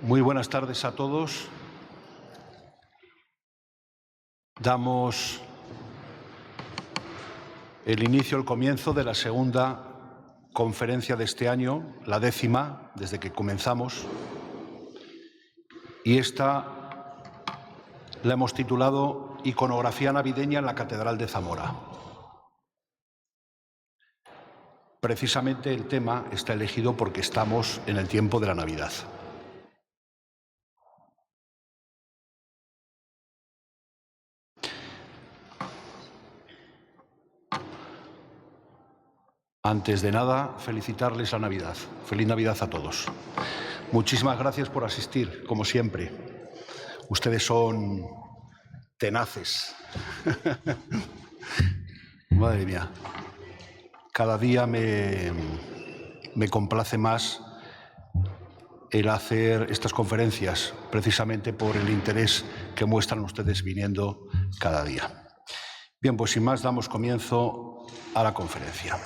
Muy buenas tardes a todos. Damos el inicio, el comienzo de la segunda conferencia de este año, la 10ª, desde que comenzamos. Y esta la hemos titulado Iconografía navideña en la Catedral de Zamora. Precisamente el tema está elegido porque estamos en el tiempo de la Navidad. Antes de nada, felicitarles la Navidad. Feliz Navidad a todos. Muchísimas gracias por asistir, como siempre. Ustedes son tenaces. Madre mía. Cada día me complace más el hacer estas conferencias, precisamente por el interés que muestran ustedes viniendo cada día. Bien, pues sin más damos comienzo a la conferencia.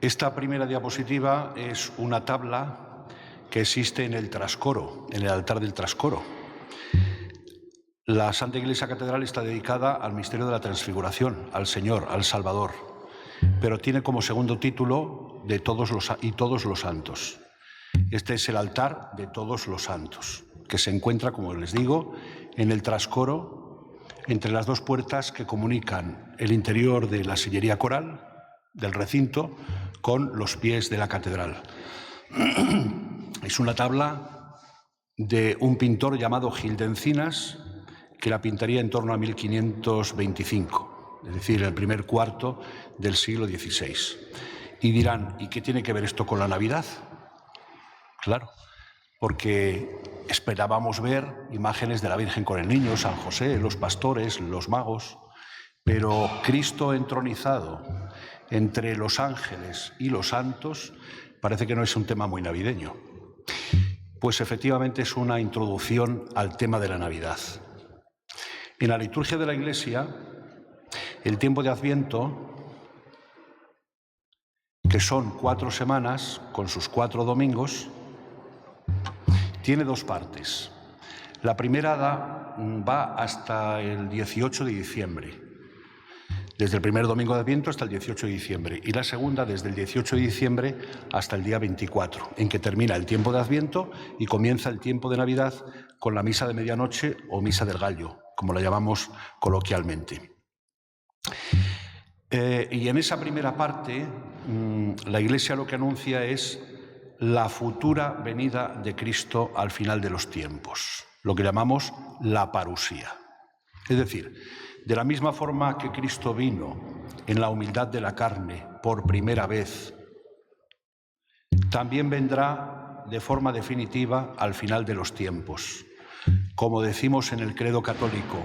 Esta primera diapositiva es una tabla que existe en el trascoro, en el altar del trascoro. La Santa Iglesia Catedral está dedicada al misterio de la Transfiguración, al Señor, al Salvador, pero tiene como segundo título de todos los santos. Este es el altar de todos los santos, que se encuentra, como les digo, en el trascoro, entre las dos puertas que comunican el interior de la sillería coral, del recinto, con los pies de la catedral. Es una tabla de un pintor llamado Gil de Encinas, que la pintaría en torno a 1525, es decir, el primer cuarto del siglo XVI. Y dirán, ¿y qué tiene que ver esto con la Navidad? Claro, porque esperábamos ver imágenes de la Virgen con el Niño, San José, los pastores, los magos, pero Cristo entronizado entre los ángeles y los santos parece que no es un tema muy navideño. Pues efectivamente es una introducción al tema de la Navidad. En la liturgia de la Iglesia, el tiempo de Adviento, que son 4 semanas con sus 4 domingos, tiene 2 partes. La primera va hasta el 18 de diciembre. Desde el primer domingo de Adviento hasta el 18 de diciembre, y la segunda desde el 18 de diciembre hasta el día 24, en que termina el tiempo de Adviento y comienza el tiempo de Navidad con la misa de medianoche o misa del gallo, como la llamamos coloquialmente. Y en esa primera parte, la Iglesia lo que anuncia es la futura venida de Cristo al final de los tiempos, lo que llamamos la parusía. Es decir, de la misma forma que Cristo vino en la humildad de la carne por primera vez, también vendrá de forma definitiva al final de los tiempos. Como decimos en el credo católico,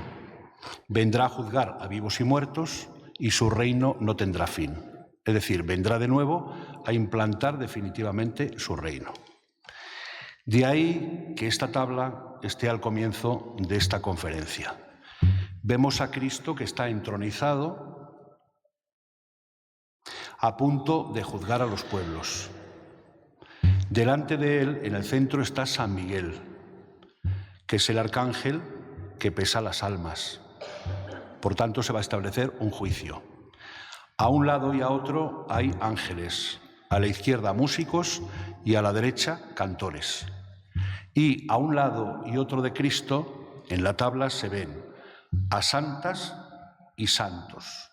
vendrá a juzgar a vivos y muertos y su reino no tendrá fin. Es decir, vendrá de nuevo a implantar definitivamente su reino. De ahí que esta tabla esté al comienzo de esta conferencia. Vemos a Cristo que está entronizado a punto de juzgar a los pueblos. Delante de él, en el centro, está San Miguel, que es el arcángel que pesa las almas. Por tanto, se va a establecer un juicio. A un lado y a otro hay ángeles, a la izquierda músicos y a la derecha cantores. Y a un lado y otro de Cristo, en la tabla se ven a santas y santos.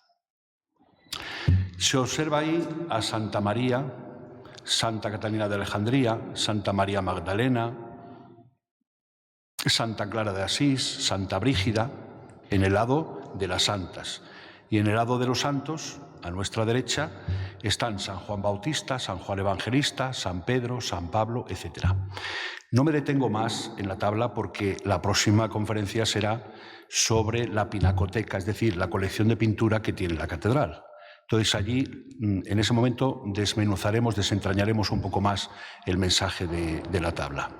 Se observa ahí a Santa María, Santa Catalina de Alejandría, Santa María Magdalena, Santa Clara de Asís, Santa Brígida, en el lado de las santas. Y en el lado de los santos, a nuestra derecha, están San Juan Bautista, San Juan Evangelista, San Pedro, San Pablo, etc. No me detengo más en la tabla porque la próxima conferencia será sobre la pinacoteca, es decir, la colección de pintura que tiene la catedral. Entonces allí, en ese momento, desentrañaremos un poco más el mensaje de la tabla.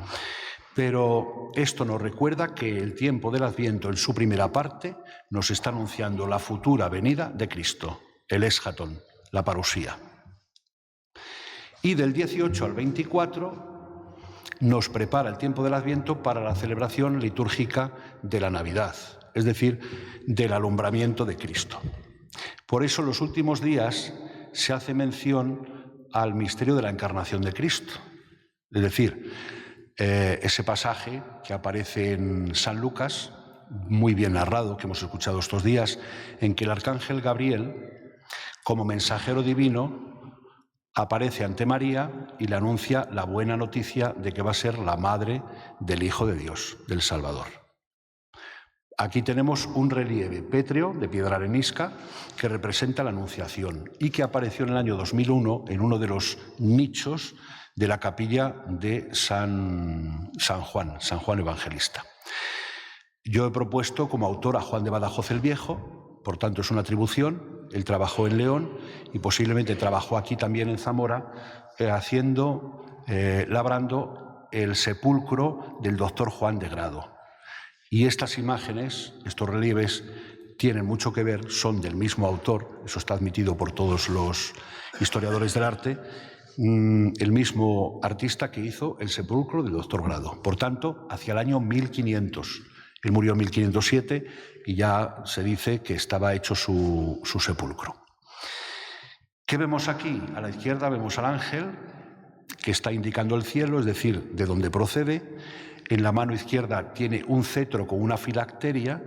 Pero esto nos recuerda que el tiempo del Adviento, en su primera parte, nos está anunciando la futura venida de Cristo, el eschatón, la parusía. Y del 18 al 24 nos prepara el tiempo del Adviento para la celebración litúrgica de la Navidad, es decir, del alumbramiento de Cristo. Por eso en los últimos días se hace mención al misterio de la encarnación de Cristo. Es decir, ese pasaje que aparece en San Lucas, muy bien narrado, que hemos escuchado estos días, en que el arcángel Gabriel, como mensajero divino, aparece ante María y le anuncia la buena noticia de que va a ser la madre del Hijo de Dios, del Salvador. Aquí tenemos un relieve pétreo de piedra arenisca que representa la Anunciación y que apareció en el año 2001 en uno de los nichos de la capilla de San Juan Evangelista. Yo he propuesto como autor a Juan de Badajoz el Viejo, por tanto es una atribución. Él trabajó en León y posiblemente trabajó aquí también en Zamora, labrando el sepulcro del doctor Juan de Grado. Y estas imágenes, estos relieves, tienen mucho que ver, son del mismo autor, eso está admitido por todos los historiadores del arte, el mismo artista que hizo el sepulcro del doctor Grado. Por tanto, hacia el año 1500. Él murió en 1507 y ya se dice que estaba hecho su sepulcro. ¿Qué vemos aquí? A la izquierda vemos al ángel que está indicando el cielo, es decir, de donde procede. En la mano izquierda tiene un cetro con una filacteria,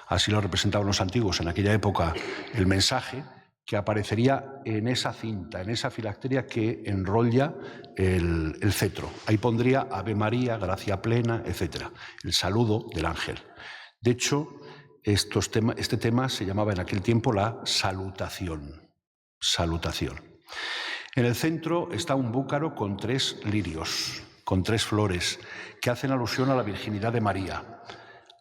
así lo representaban los antiguos en aquella época el mensaje, que aparecería en esa cinta, en esa filacteria que enrolla el cetro. Ahí pondría Ave María, gracia plena, etc. El saludo del ángel. De hecho, este tema se llamaba en aquel tiempo la salutación. Salutación. En el centro está un búcaro con 3 lirios, con 3 flores, que hacen alusión a la virginidad de María,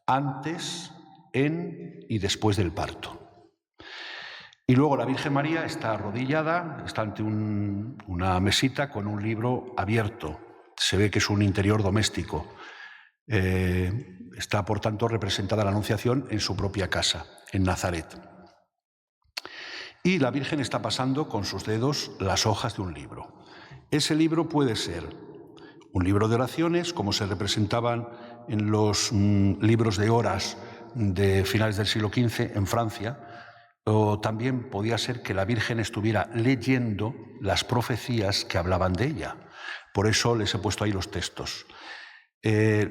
antes, en y después del parto. Y luego la Virgen María está arrodillada, está ante una mesita con un libro abierto. Se ve que es un interior doméstico. Está, por tanto, representada la Anunciación en su propia casa, en Nazaret. Y la Virgen está pasando con sus dedos las hojas de un libro. Ese libro puede ser un libro de oraciones, como se representaban en los libros de horas de finales del siglo XV en Francia, o también podía ser que la Virgen estuviera leyendo las profecías que hablaban de ella. Por eso les he puesto ahí los textos.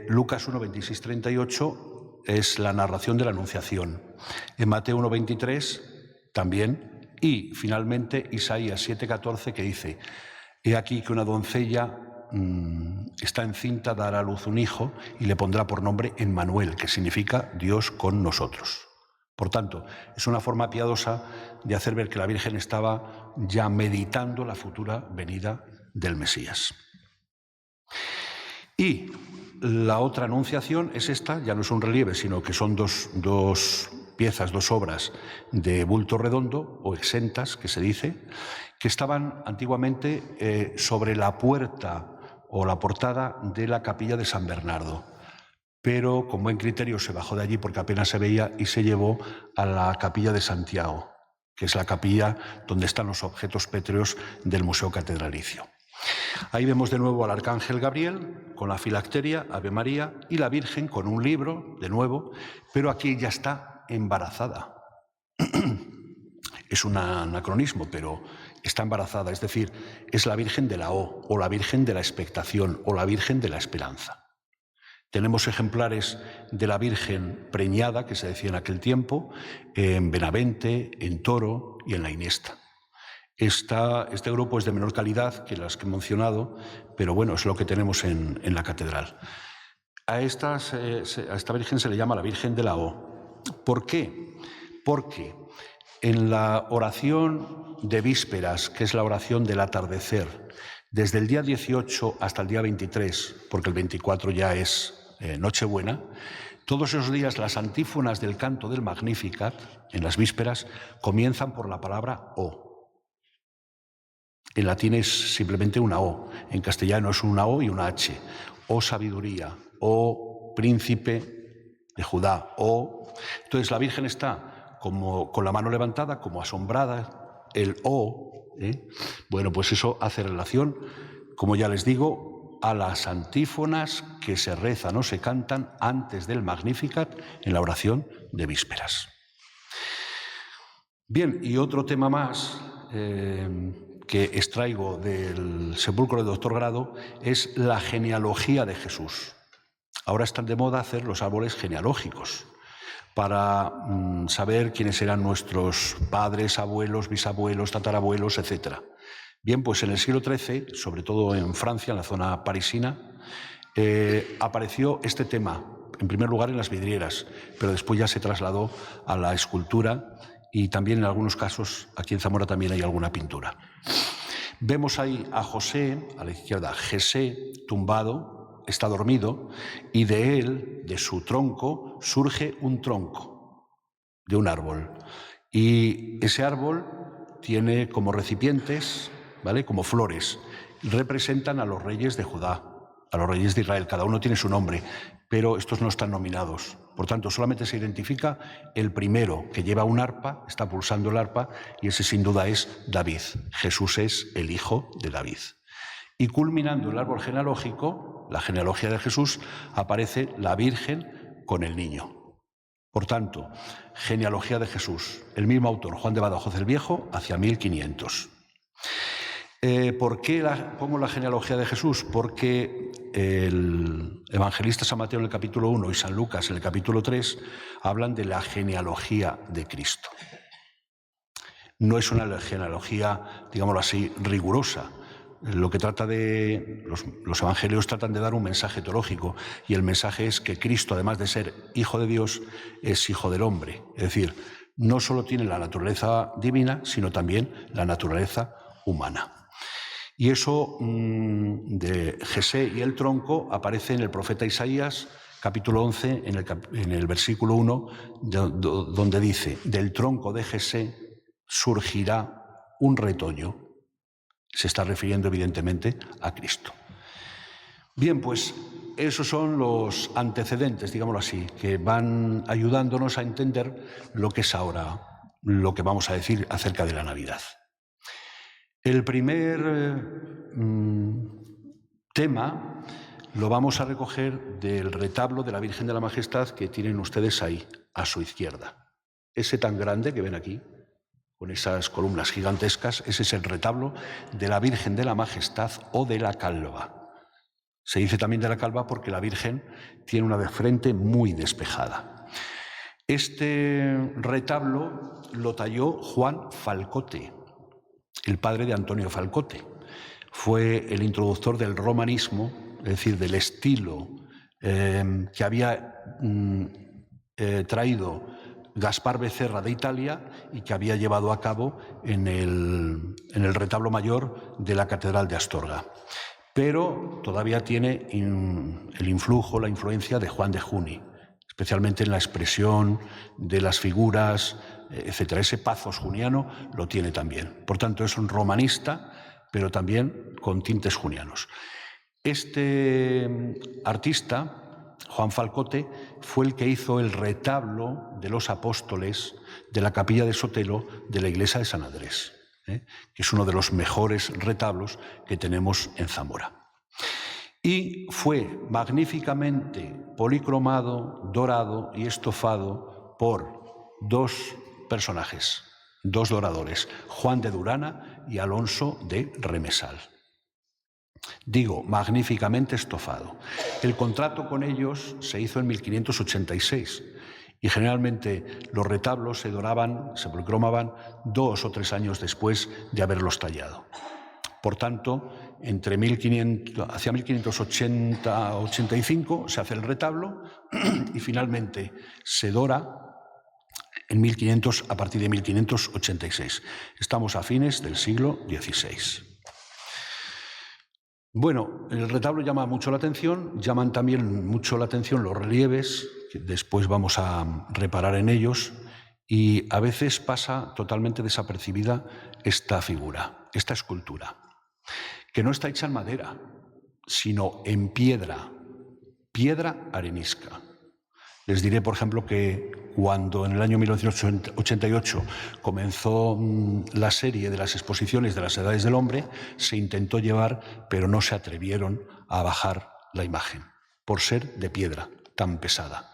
Lucas 1, 26, 38 es la narración de la Anunciación. En Mateo 1, 23 también. Y finalmente Isaías 7, 14 que dice: he aquí que una doncella está encinta, dará a luz un hijo y le pondrá por nombre Emmanuel, que significa Dios con nosotros. Por tanto, es una forma piadosa de hacer ver que la Virgen estaba ya meditando la futura venida del Mesías. Y la otra anunciación es esta, ya no es un relieve, sino que son dos piezas, 2 obras de bulto redondo, o exentas, que se dice, que estaban antiguamente sobre la puerta o la portada de la capilla de San Bernardo. Pero con buen criterio se bajó de allí porque apenas se veía y se llevó a la capilla de Santiago, que es la capilla donde están los objetos pétreos del Museo Catedralicio. Ahí vemos de nuevo al arcángel Gabriel con la filacteria, Ave María, y la Virgen con un libro, de nuevo, pero aquí ya está embarazada. Es un anacronismo, pero está embarazada, es decir, es la Virgen de la o la Virgen de la expectación, o la Virgen de la esperanza. Tenemos ejemplares de la Virgen preñada, que se decía en aquel tiempo, en Benavente, en Toro y en La Iniesta. Este grupo es de menor calidad que las que he mencionado, pero bueno, es lo que tenemos en la catedral. A esta Virgen se le llama la Virgen de la O. ¿Por qué? Porque en la oración de vísperas, que es la oración del atardecer, desde el día 18 hasta el día 23, porque el 24 ya es Nochebuena, Todos esos días las antífonas del canto del Magnificat, en las vísperas, comienzan por la palabra O. En latín es simplemente una O, en castellano es una O y una H. O sabiduría, O príncipe de Judá, O. Entonces la Virgen está como con la mano levantada, como asombrada, el O. Bueno, pues eso hace relación, como ya les digo, a las antífonas que se rezan o se cantan antes del Magnificat en la oración de vísperas. Bien, y otro tema más que extraigo del sepulcro de Doctor Grado es la genealogía de Jesús. Ahora están de moda hacer los árboles genealógicos para saber quiénes eran nuestros padres, abuelos, bisabuelos, tatarabuelos, etc. Bien, pues en el siglo XIII, sobre todo en Francia, en la zona parisina, apareció este tema, en primer lugar en las vidrieras, pero después ya se trasladó a la escultura y también en algunos casos, aquí en Zamora también hay alguna pintura. Vemos ahí a José, a la izquierda, Jesé, tumbado, está dormido, y de él, de su tronco, surge un tronco de un árbol. Y ese árbol tiene como recipientes, ¿vale?, como flores, representan a los reyes de Judá, a los reyes de Israel, cada uno tiene su nombre, pero estos no están nominados. Por tanto, solamente se identifica el primero, que lleva un arpa, está pulsando el arpa, y ese sin duda es David. Jesús es el hijo de David. Y culminando el árbol genealógico, la genealogía de Jesús, aparece la Virgen con el niño. Por tanto, genealogía de Jesús, el mismo autor, Juan de Badajoz el Viejo, hacia 1500. ¿Por qué pongo la genealogía de Jesús? Porque el evangelista San Mateo en el capítulo 1 y San Lucas en el capítulo 3 hablan de la genealogía de Cristo. No es una genealogía, digámoslo así, rigurosa. Lo que trata de los evangelios tratan de dar un mensaje teológico, y el mensaje es que Cristo, además de ser hijo de Dios, es hijo del hombre. Es decir, no solo tiene la naturaleza divina, sino también la naturaleza humana. Y eso de Jesé y el tronco aparece en el profeta Isaías, capítulo 11, en el versículo 1, donde dice: del tronco de Jesé surgirá un retoño. Se está refiriendo evidentemente a Cristo. Bien, pues esos son los antecedentes, digámoslo así, que van ayudándonos a entender lo que es ahora, lo que vamos a decir acerca de la Navidad. El primer tema lo vamos a recoger del retablo de la Virgen de la Majestad que tienen ustedes ahí, a su izquierda. Ese tan grande que ven aquí, con esas columnas gigantescas, ese es el retablo de la Virgen de la Majestad o de la Calva. Se dice también de la Calva porque la Virgen tiene una de frente muy despejada. Este retablo lo talló Juan Falcote, el padre de Antonio Falcote. Fue el introductor del romanismo, es decir, del estilo que había traído Gaspar Becerra de Italia y que había llevado a cabo en el retablo mayor de la Catedral de Astorga. Pero todavía tiene el influjo, la influencia de Juan de Juni, especialmente en la expresión de las figuras, etc. Ese pathos juniano lo tiene también. Por tanto, es un romanista, pero también con tintes junianos. Este artista, Juan Falcote, fue el que hizo el retablo de los apóstoles de la capilla de Sotelo de la iglesia de San Andrés, que es uno de los mejores retablos que tenemos en Zamora. Y fue magníficamente policromado, dorado y estofado por dos personajes, dos doradores, Juan de Durana y Alonso de Remesal. Digo, magníficamente estofado. El contrato con ellos se hizo en 1586 y generalmente los retablos se doraban, se policromaban 2 o 3 años después de haberlos tallado. Por tanto, hacia 1580-85 se hace el retablo y finalmente se dora a partir de 1586. Estamos a fines del siglo XVI. Bueno, el retablo llama mucho la atención, llaman también mucho la atención los relieves después vamos a reparar en ellos, y a veces pasa totalmente desapercibida esta figura, esta escultura, que no está hecha en madera, sino en piedra arenisca. Les diré, por ejemplo, que cuando en el año 1988 comenzó la serie de las exposiciones de las edades del hombre, se intentó llevar, pero no se atrevieron a bajar la imagen, por ser de piedra tan pesada.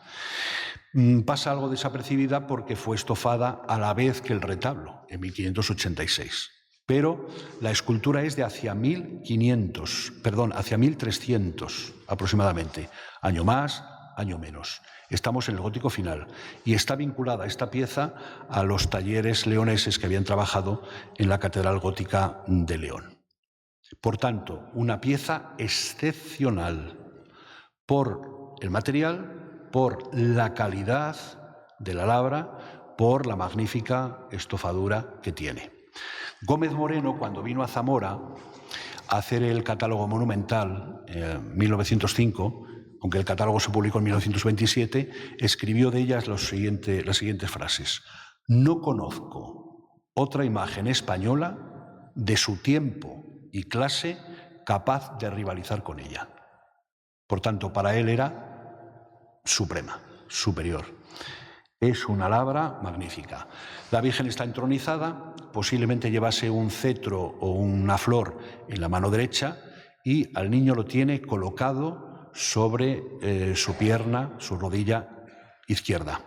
Pasa algo desapercibida porque fue estofada a la vez que el retablo, en 1586. Pero la escultura es de hacia 1300 aproximadamente, año más, año menos. Estamos en el gótico final y está vinculada esta pieza a los talleres leoneses que habían trabajado en la Catedral Gótica de León. Por tanto, una pieza excepcional por el material, por la calidad de la labra, por la magnífica estofadura que tiene. Gómez Moreno, cuando vino a Zamora a hacer el catálogo monumental en 1905, aunque el catálogo se publicó en 1927, escribió de ellas las siguientes frases. No conozco otra imagen española de su tiempo y clase capaz de rivalizar con ella. Por tanto, para él era suprema, superior. Es una labra magnífica. La Virgen está entronizada, posiblemente llevase un cetro o una flor en la mano derecha y al niño lo tiene colocado sobre su pierna, su rodilla izquierda.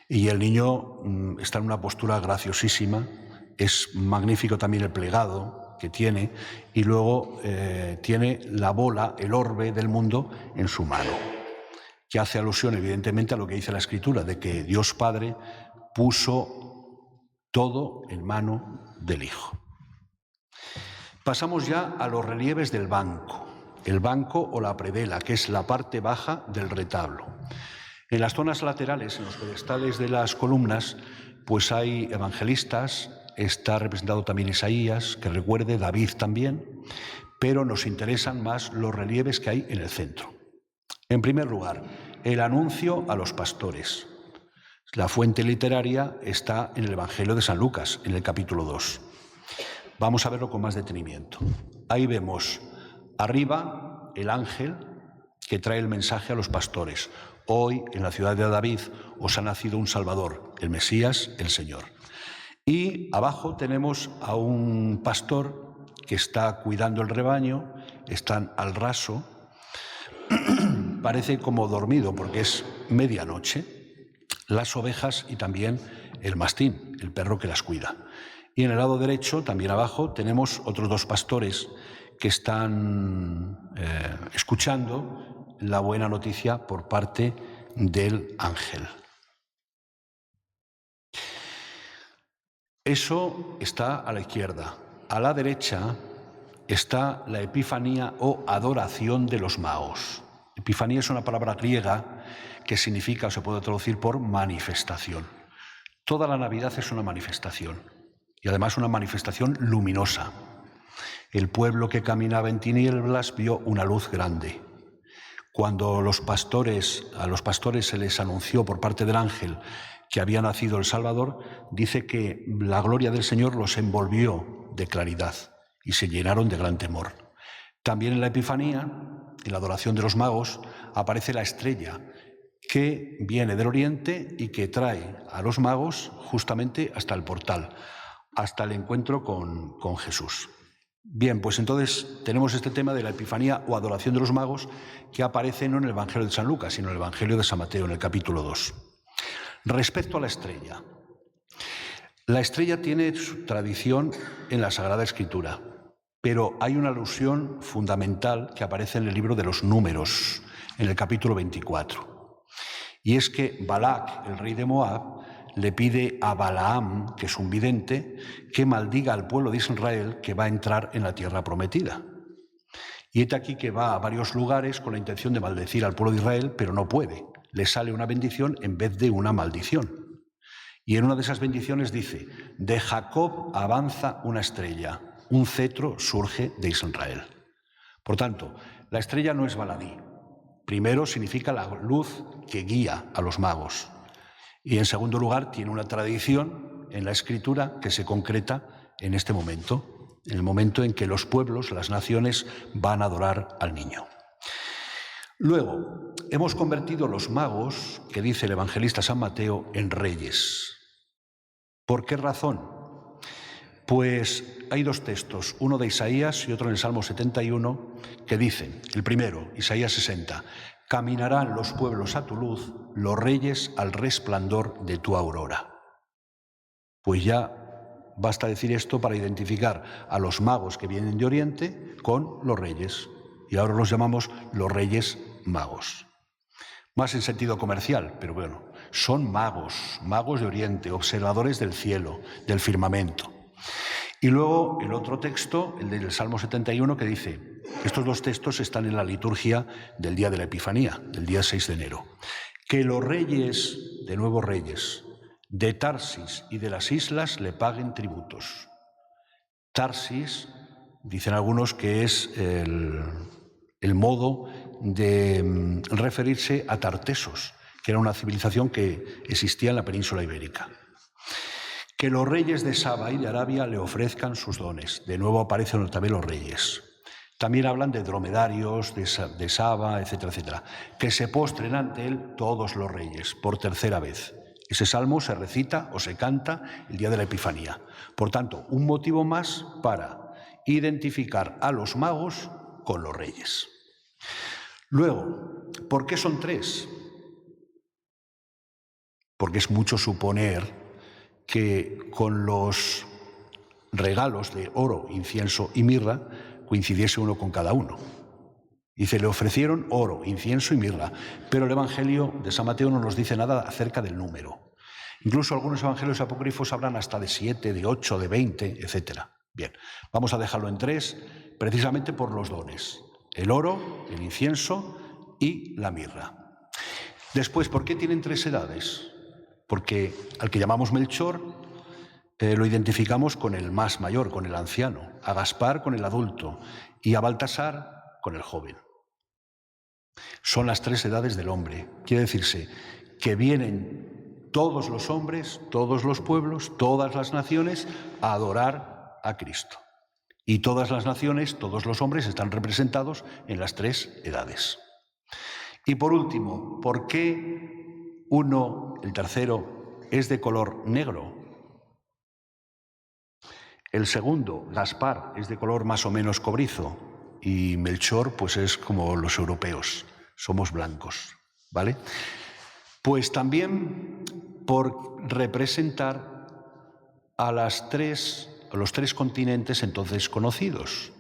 Y el niño está en una postura graciosísima, es magnífico también el plegado que tiene, y luego tiene la bola, el orbe del mundo en su mano, que hace alusión evidentemente a lo que dice la Escritura, de que Dios Padre puso todo en mano del Hijo. Pasamos ya a los relieves del banco. El banco o la predela, que es la parte baja del retablo. En las zonas laterales, en los pedestales de las columnas, pues hay evangelistas, está representado también Isaías, que recuerde, David también, pero nos interesan más los relieves que hay en el centro. En primer lugar, el anuncio a los pastores. La fuente literaria está en el Evangelio de San Lucas, en el capítulo 2. Vamos a verlo con más detenimiento. Ahí vemos arriba el ángel que trae el mensaje a los pastores. Hoy en la ciudad de David os ha nacido un Salvador, el Mesías, el Señor. Y abajo tenemos a un pastor que está cuidando el rebaño, están al raso, parece como dormido porque es medianoche, las ovejas y también el mastín, el perro que las cuida. Y en el lado derecho, también abajo, tenemos otros dos pastores que están escuchando la buena noticia por parte del ángel. Eso está a la izquierda. A la derecha está la Epifanía o adoración de los magos. Epifanía es una palabra griega que significa, o se puede traducir por manifestación. Toda la Navidad es una manifestación, y además una manifestación luminosa. El pueblo que caminaba en tinieblas vio una luz grande. Cuando a los pastores se les anunció por parte del ángel que había nacido el Salvador, dice que la gloria del Señor los envolvió de claridad y se llenaron de gran temor. También en la Epifanía, en la adoración de los magos, aparece la estrella que viene del oriente y que trae a los magos justamente hasta el portal, hasta el encuentro con Jesús. Bien, pues entonces tenemos este tema de la Epifanía o adoración de los magos que aparece no en el Evangelio de San Lucas, sino en el Evangelio de San Mateo, en el capítulo 2. Respecto a la estrella tiene su tradición en la Sagrada Escritura, pero hay una alusión fundamental que aparece en el libro de los Números, en el capítulo 24. Y es que Balac, el rey de Moab, le pide a Balaam, que es un vidente, que maldiga al pueblo de Israel que va a entrar en la tierra prometida. Y es aquí que va a varios lugares con la intención de maldecir al pueblo de Israel, pero no puede. Le sale una bendición en vez de una maldición. Y en una de esas bendiciones dice, de Jacob avanza una estrella, un cetro surge de Israel. Por tanto, la estrella no es baladí. Primero, significa la luz que guía a los magos. Y en segundo lugar, tiene una tradición en la Escritura que se concreta en este momento, en el momento en que los pueblos, las naciones, van a adorar al niño. Luego, hemos convertido los magos, que dice el evangelista San Mateo, en reyes. ¿Por qué razón? Pues hay dos textos, uno de Isaías y otro en el Salmo 71, que dicen, el primero, Isaías 60, caminarán los pueblos a tu luz, los reyes al resplandor de tu aurora. Pues ya basta decir esto para identificar a los magos que vienen de Oriente con los reyes. Y ahora los llamamos los reyes magos. Más en sentido comercial, pero bueno, son magos, magos de Oriente, observadores del cielo, del firmamento. Y luego el otro texto, el del Salmo 71, que dice, estos dos textos están en la liturgia del día de la Epifanía, del día 6 de enero, que los reyes, de nuevo reyes, de Tarsis y de las islas le paguen tributos. Tarsis, dicen algunos que es el modo de referirse a Tartesos, que era una civilización que existía en la península ibérica. Que los reyes de Saba y de Arabia le ofrezcan sus dones. De nuevo aparecen también los reyes. También hablan de dromedarios, de Saba, etcétera, etcétera. Que se postren ante él todos los reyes, por tercera vez. Ese salmo se recita o se canta el día de la Epifanía. Por tanto, un motivo más para identificar a los magos con los reyes. Luego, ¿por qué son tres? Porque es mucho suponer que con los regalos de oro, incienso y mirra coincidiese uno con cada uno. Dice, le ofrecieron oro, incienso y mirra, pero el Evangelio de San Mateo no nos dice nada acerca del número. Incluso algunos evangelios apócrifos hablan hasta de 7, de 8, de 20, etc. Bien, vamos a dejarlo en 3, precisamente por los dones. El oro, el incienso y la mirra. Después, ¿por qué tienen 3 edades? Porque al que llamamos Melchor lo identificamos con el más mayor, con el anciano, a Gaspar con el adulto y a Baltasar con el joven. Son las 3 edades del hombre. Quiere decirse que vienen todos los hombres, todos los pueblos, todas las naciones a adorar a Cristo. Y todas las naciones, todos los hombres están representados en las 3 edades. Y por último, ¿por qué uno, el tercero, es de color negro? El segundo, Gaspar, es de color más o menos cobrizo y Melchor pues es como los europeos, somos blancos, ¿vale? Pues también por representar a los 3 continentes entonces conocidos,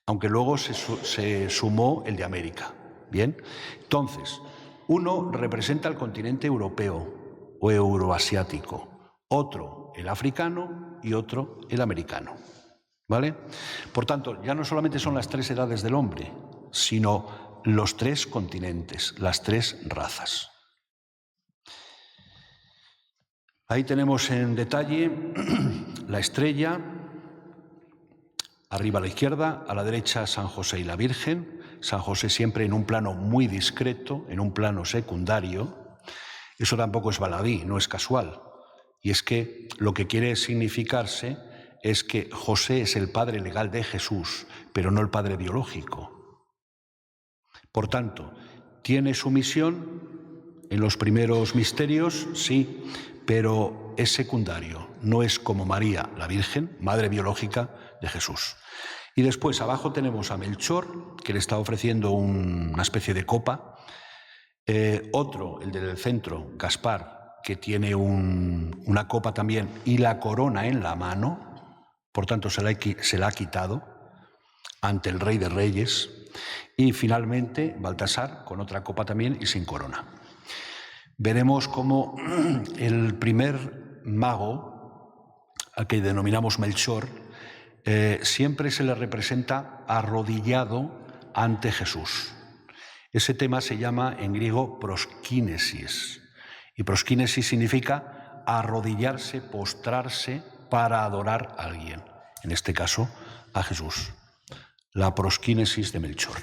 aunque luego se sumó el de América. Bien, entonces, uno representa el continente europeo o euroasiático, otro el africano y otro el americano, ¿vale? Por tanto, ya no solamente son las 3 edades del hombre, sino los 3 continentes, las 3 razas. Ahí tenemos en detalle la estrella, arriba a la izquierda, a la derecha San José y la Virgen, San José siempre en un plano muy discreto, en un plano secundario. Eso tampoco es baladí, no es casual. Y es que lo que quiere significarse es que José es el padre legal de Jesús, pero no el padre biológico. Por tanto, tiene su misión en los primeros misterios, sí, pero es secundario, no es como María, la Virgen, madre biológica de Jesús. Y después abajo tenemos a Melchor, que le está ofreciendo una especie de copa, otro, el del centro, Gaspar, que tiene una copa también y la corona en la mano, por tanto se la ha quitado ante el Rey de Reyes, y finalmente Baltasar con otra copa también y sin corona. Veremos cómo el primer mago, al que denominamos Melchor, siempre se le representa arrodillado ante Jesús. Ese tema se llama en griego proskínesis. Y proskínesis significa arrodillarse, postrarse para adorar a alguien, en este caso a Jesús. La proskínesis de Melchor.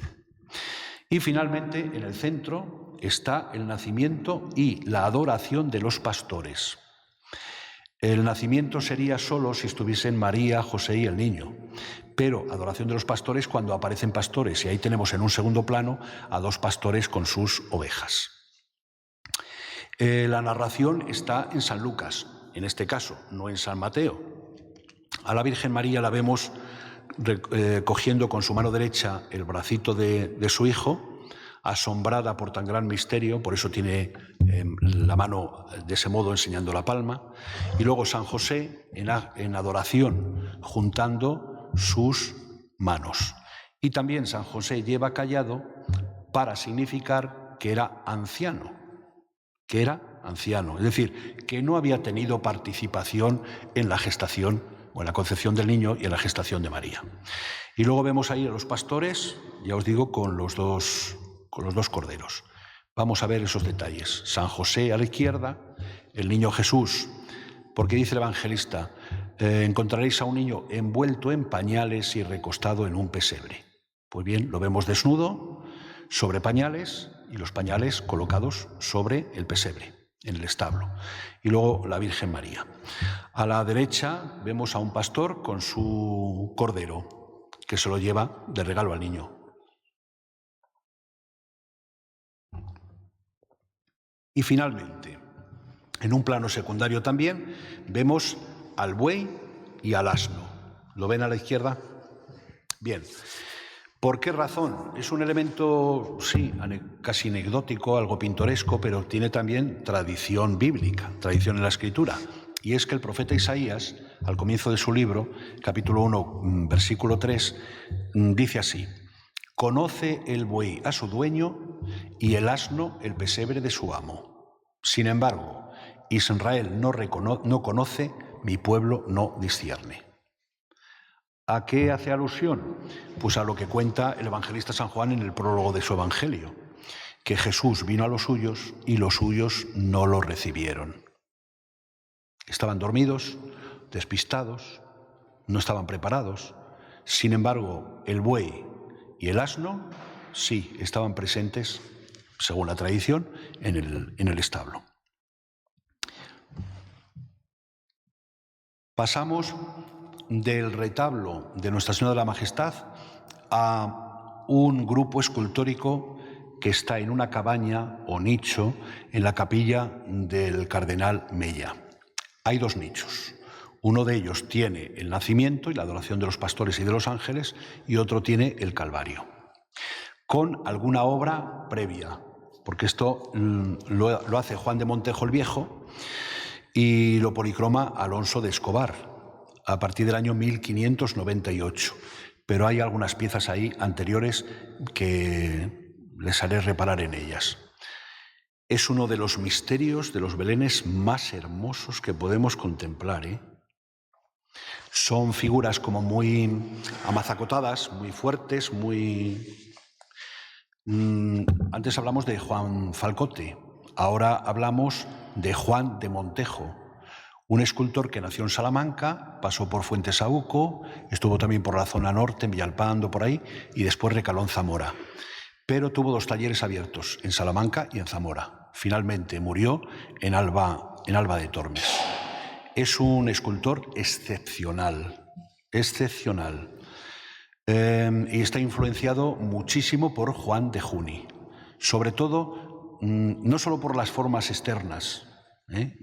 Y finalmente, en el centro está el nacimiento y la adoración de los pastores. El nacimiento sería solo si estuviesen María, José y el niño, pero adoración de los pastores cuando aparecen pastores, y ahí tenemos en un segundo plano a 2 pastores con sus ovejas. La narración está en San Lucas, en este caso, no en San Mateo. A la Virgen María la vemos cogiendo con su mano derecha el bracito de su hijo, asombrada por tan gran misterio, por eso tiene la mano de ese modo enseñando la palma, y luego San José en adoración juntando sus manos. Y también San José lleva callado para significar que era anciano, es decir, que no había tenido participación en la gestación o en la concepción del niño y en la gestación de María. Y luego vemos ahí a los pastores, ya os digo, con los dos corderos. Vamos a ver esos detalles. San José a la izquierda, el niño Jesús, porque dice el evangelista, encontraréis a un niño envuelto en pañales y recostado en un pesebre. Pues bien, lo vemos desnudo, sobre pañales, y los pañales colocados sobre el pesebre, en el establo. Y luego la Virgen María. A la derecha vemos a un pastor con su cordero, que se lo lleva de regalo al niño. Y finalmente, en un plano secundario también, vemos al buey y al asno. ¿Lo ven a la izquierda? Bien. ¿Por qué razón? Es un elemento, sí, casi anecdótico, algo pintoresco, pero tiene también tradición bíblica, tradición en la Escritura. Y es que el profeta Isaías, al comienzo de su libro, capítulo 1, versículo 3, dice así: «Conoce el buey a su dueño y el asno el pesebre de su amo. Sin embargo, Israel no conoce, mi pueblo no discierne». ¿A qué hace alusión? Pues a lo que cuenta el evangelista San Juan en el prólogo de su evangelio, que Jesús vino a los suyos y los suyos no lo recibieron. Estaban dormidos, despistados, no estaban preparados. Sin embargo, el buey y el asno sí estaban presentes, según la tradición, en el establo. Pasamos del retablo de Nuestra Señora de la Majestad a un grupo escultórico que está en una cabaña o nicho en la capilla del cardenal Mella. Hay 2 nichos. Uno de ellos tiene el nacimiento y la adoración de los pastores y de los ángeles, y otro tiene el Calvario, con alguna obra previa, porque esto lo hace Juan de Montejo el Viejo y lo policroma Alonso de Escobar a partir del año 1598. Pero hay algunas piezas ahí anteriores que les haré reparar en ellas. Es uno de los misterios de los belenes más hermosos que podemos contemplar, Son figuras como muy amazacotadas, muy fuertes, muy... Antes hablamos de Juan Falcote, ahora hablamos de Juan de Montejo, un escultor que nació en Salamanca, pasó por Fuentesaúco, estuvo también por la zona norte, en Villalpando, por ahí, y después recaló en Zamora. Pero tuvo 2 talleres abiertos, en Salamanca y en Zamora. Finalmente murió en Alba de Tormes. Es un escultor excepcional, y está influenciado muchísimo por Juan de Juni, sobre todo, no solo por las formas externas,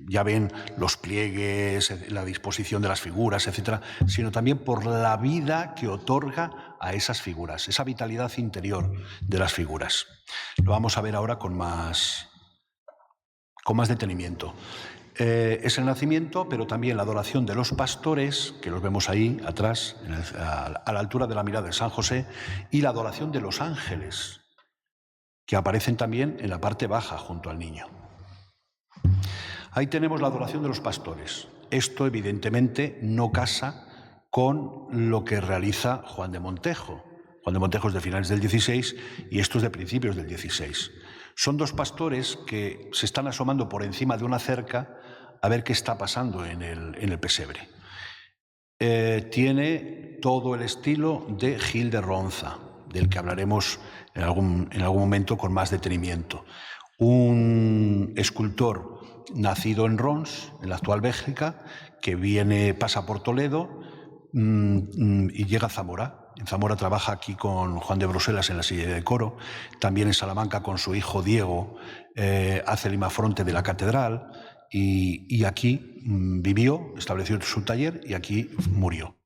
ya ven los pliegues, la disposición de las figuras, etcétera, sino también por la vida que otorga a esas figuras, esa vitalidad interior de las figuras. Lo vamos a ver ahora con más detenimiento. Es el nacimiento, pero también la adoración de los pastores, que los vemos ahí atrás, a la altura de la mirada de San José, y la adoración de los ángeles, que aparecen también en la parte baja junto al niño. Ahí tenemos la adoración de los pastores. Esto, evidentemente, no casa con lo que realiza Juan de Montejo. Juan de Montejo es de finales del XVI y esto es de principios del XVI. Son 2 pastores que se están asomando por encima de una cerca a ver qué está pasando en el pesebre. Tiene todo el estilo de Gil de Ronza, del que hablaremos en algún momento con más detenimiento. Un escultor nacido en Rons, en la actual Bélgica, que pasa por Toledo y llega a Zamora. En Zamora trabaja aquí con Juan de Bruselas en la silla de coro, también en Salamanca con su hijo Diego hace el imafronte de la catedral y aquí vivió, estableció su taller y aquí murió.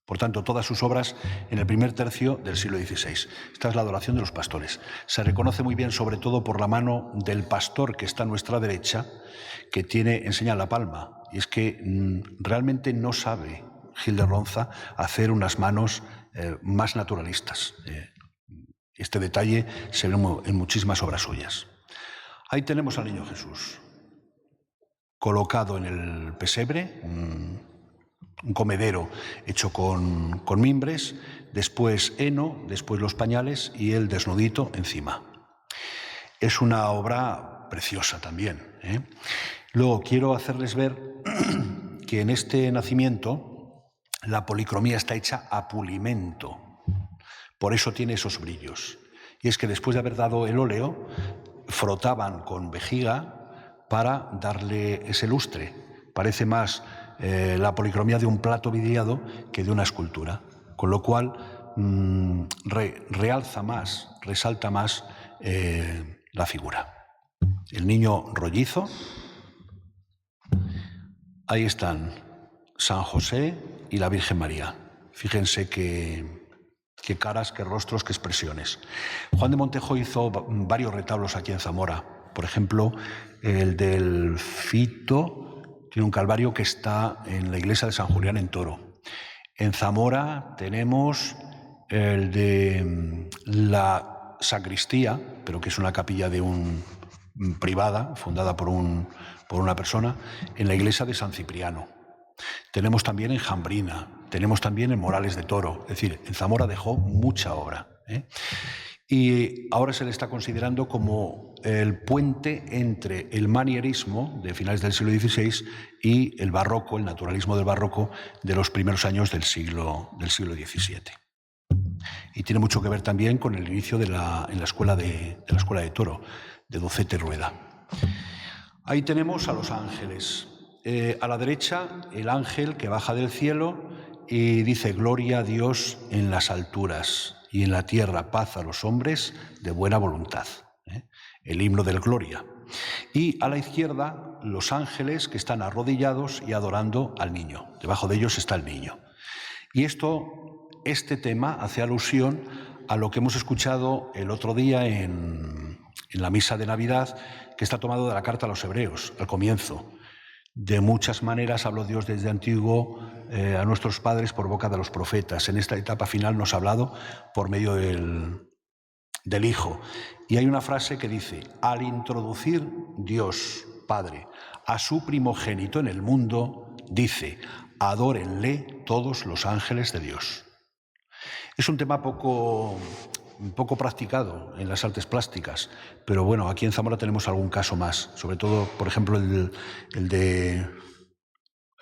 Por tanto, todas sus obras en el primer tercio del siglo XVI. Esta es la adoración de los pastores. Se reconoce muy bien, sobre todo, por la mano del pastor que está a nuestra derecha, que enseña la palma. Y es que realmente no sabe Gil de Ronza hacer unas manos más naturalistas. Este detalle se ve en muchísimas obras suyas. Ahí tenemos al niño Jesús, colocado en el pesebre, un comedero hecho con mimbres, después heno, después los pañales y el desnudito encima. Es una obra preciosa también, ¿eh? Luego quiero hacerles ver que en este nacimiento la policromía está hecha a pulimento, por eso tiene esos brillos. Y es que después de haber dado el óleo, frotaban con vejiga para darle ese lustre. Parece más la policromía de un plato vidriado que de una escultura, con lo cual realza más, resalta más la figura. El niño rollizo, ahí están San José y la Virgen María. Fíjense qué caras, qué rostros, qué expresiones. Juan de Montejo hizo varios retablos aquí en Zamora. Por ejemplo, el del Fito tiene un calvario que está en la iglesia de San Julián en Toro. En Zamora tenemos el de la sacristía, pero que es una capilla privada, fundada por una persona, en la iglesia de San Cipriano. Tenemos también en Jambrina, tenemos también en Morales de Toro. Es decir, en Zamora dejó mucha obra, ¿eh? Y ahora se le está considerando como el puente entre el manierismo de finales del siglo XVI y el barroco, el naturalismo del barroco de los primeros años del siglo XVII. Y tiene mucho que ver también con el inicio en la escuela de Toro, de Docete Rueda. Ahí tenemos a los ángeles. A la derecha, el ángel que baja del cielo y dice: gloria a Dios en las alturas y en la tierra paz a los hombres de buena voluntad. El himno del Gloria. Y a la izquierda, los ángeles que están arrodillados y adorando al niño. Debajo de ellos está el niño. Y este tema hace alusión a lo que hemos escuchado el otro día en la misa de Navidad, que está tomado de la carta a los Hebreos, al comienzo. De muchas maneras habló Dios desde antiguo a nuestros padres por boca de los profetas. En esta etapa final nos ha hablado por medio del Hijo. Y hay una frase que dice: al introducir Dios, Padre, a su primogénito en el mundo, dice: adórenle todos los ángeles de Dios. Es un tema poco practicado en las artes plásticas, pero bueno, aquí en Zamora tenemos algún caso más, sobre todo, por ejemplo, el de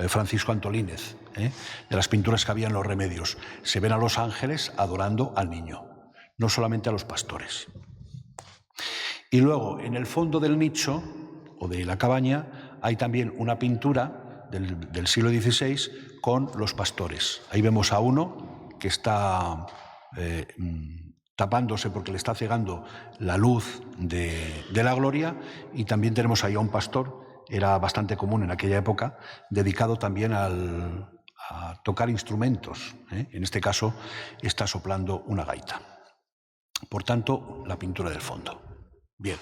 Francisco Antolínez, de las pinturas que había en los Remedios. Se ven a los ángeles adorando al niño, no solamente a los pastores. Y luego, en el fondo del nicho o de la cabaña, hay también una pintura del siglo XVI con los pastores. Ahí vemos a uno que está tapándose porque le está cegando la luz de la gloria, y también tenemos ahí a un pastor, era bastante común en aquella época, dedicado también a tocar instrumentos, ¿eh? En este caso está soplando una gaita. Por tanto, la pintura del fondo. Bien,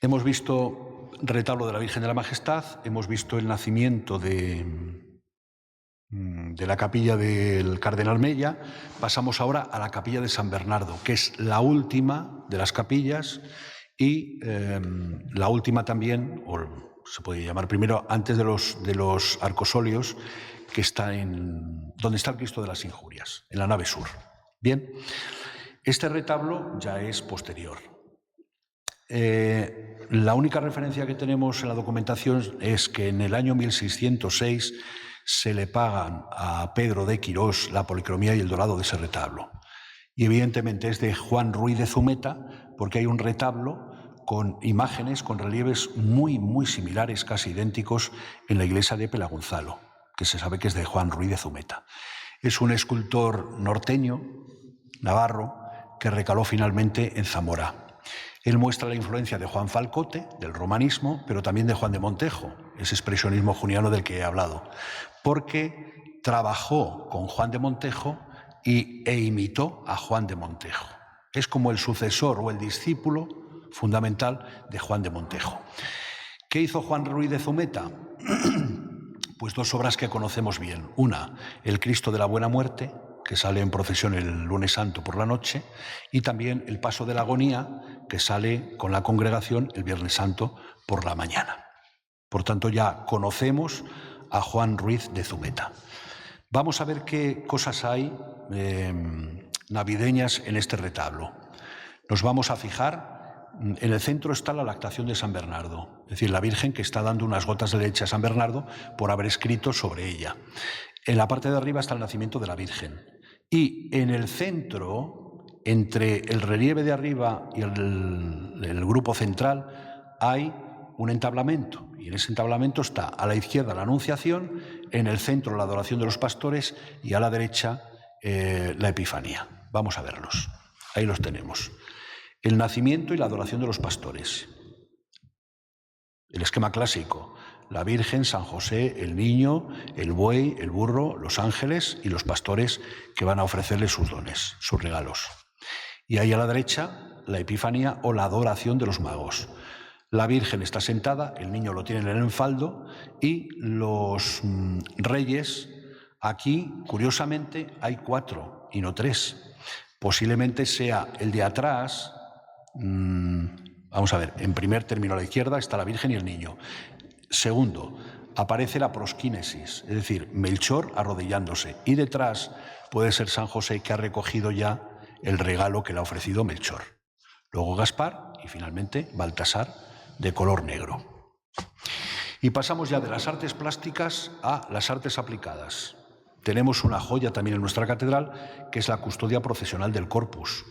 hemos visto retablo de la Virgen de la Majestad, hemos visto el nacimiento de la capilla del Cardenal Mella. Pasamos ahora a la capilla de San Bernardo, que es la última de las capillas y la última también, o se puede llamar primero, antes de los arcosolios, que está donde está el Cristo de las Injurias, en la nave sur. Bien, este retablo ya es posterior. La única referencia que tenemos en la documentación es que en el año 1606 se le pagan a Pedro de Quirós la policromía y el dorado de ese retablo. Y evidentemente es de Juan Ruiz de Zumeta, porque hay un retablo con imágenes, con relieves muy, muy similares, casi idénticos, en la iglesia de Pelagonzalo, que se sabe que es de Juan Ruiz de Zumeta. Es un escultor norteño, navarro, que recaló finalmente en Zamora. Él muestra la influencia de Juan Falcote, del romanismo, pero también de Juan de Montejo, ese expresionismo juniano del que he hablado, porque trabajó con Juan de Montejo e imitó a Juan de Montejo. Es como el sucesor o el discípulo fundamental de Juan de Montejo. ¿Qué hizo Juan Ruiz de Zumeta? Pues dos obras que conocemos bien. Una, el Cristo de la Buena Muerte, que sale en procesión el lunes santo por la noche, y también el Paso de la Agonía, que sale con la congregación el viernes santo por la mañana. Por tanto, ya conocemos a Juan Ruiz de Zumeta. Vamos a ver qué cosas hay navideñas en este retablo. Nos vamos a fijar, en el centro está la lactación de San Bernardo, es decir, la Virgen que está dando unas gotas de leche a San Bernardo por haber escrito sobre ella. En la parte de arriba está el nacimiento de la Virgen. Y en el centro, entre el relieve de arriba y el grupo central, hay un entablamento. Y en ese entablamento está a la izquierda la Anunciación, en el centro la adoración de los pastores y a la derecha la Epifanía. Vamos a verlos. Ahí los tenemos. El nacimiento y la adoración de los pastores. El esquema clásico. La Virgen, San José, el niño, el buey, el burro, los ángeles y los pastores que van a ofrecerle sus dones, sus regalos. Y ahí a la derecha, la Epifanía o la adoración de los magos. La Virgen está sentada, el niño lo tiene en el enfaldo y los reyes, aquí, curiosamente, hay 4 y no 3. Posiblemente sea el de atrás. Vamos a ver, en primer término a la izquierda está la Virgen y el niño. Segundo, aparece la prosquínesis, es decir, Melchor arrodillándose. Y detrás puede ser San José, que ha recogido ya el regalo que le ha ofrecido Melchor. Luego Gaspar y finalmente Baltasar, de color negro. Y pasamos ya de las artes plásticas a las artes aplicadas. Tenemos una joya también en nuestra catedral, que es la custodia procesional del Corpus.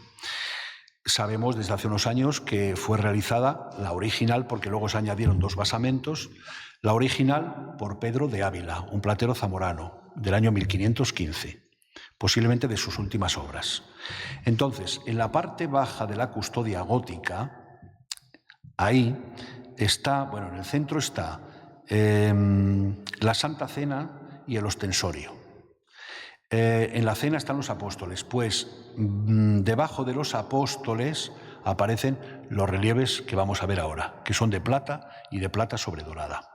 Sabemos desde hace unos años que fue realizada la original, porque luego se añadieron 2 basamentos, la original por Pedro de Ávila, un platero zamorano, del año 1515, posiblemente de sus últimas obras. Entonces, en la parte baja de la custodia gótica, ahí está, bueno, en el centro está la Santa Cena y el ostensorio. En la cena están los apóstoles, pues debajo de los apóstoles aparecen los relieves que vamos a ver ahora, que son de plata y de plata sobredorada.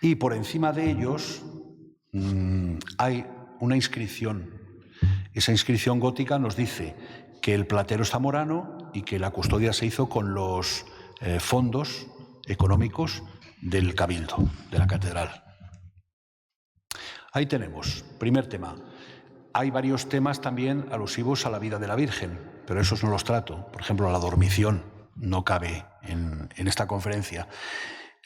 Y por encima de ellos hay una inscripción. Esa inscripción gótica nos dice que el platero es zamorano y que la custodia se hizo con los fondos económicos del cabildo, de la catedral. Ahí tenemos, primer tema. Hay varios temas también alusivos a la vida de la Virgen, pero esos no los trato. Por ejemplo, la dormición no cabe en esta conferencia.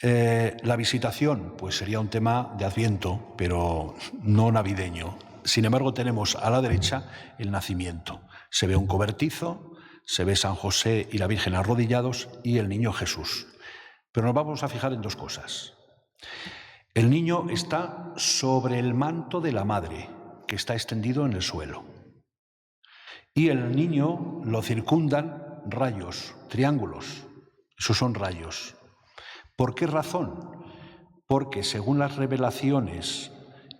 La visitación, pues sería un tema de Adviento, pero no navideño. Sin embargo, tenemos a la derecha el nacimiento. Se ve un cobertizo, se ve San José y la Virgen arrodillados y el niño Jesús. Pero nos vamos a fijar en 2 cosas. El niño está sobre el manto de la madre, que está extendido en el suelo. Y el niño lo circundan rayos, triángulos. Esos son rayos. ¿Por qué razón? Porque según las revelaciones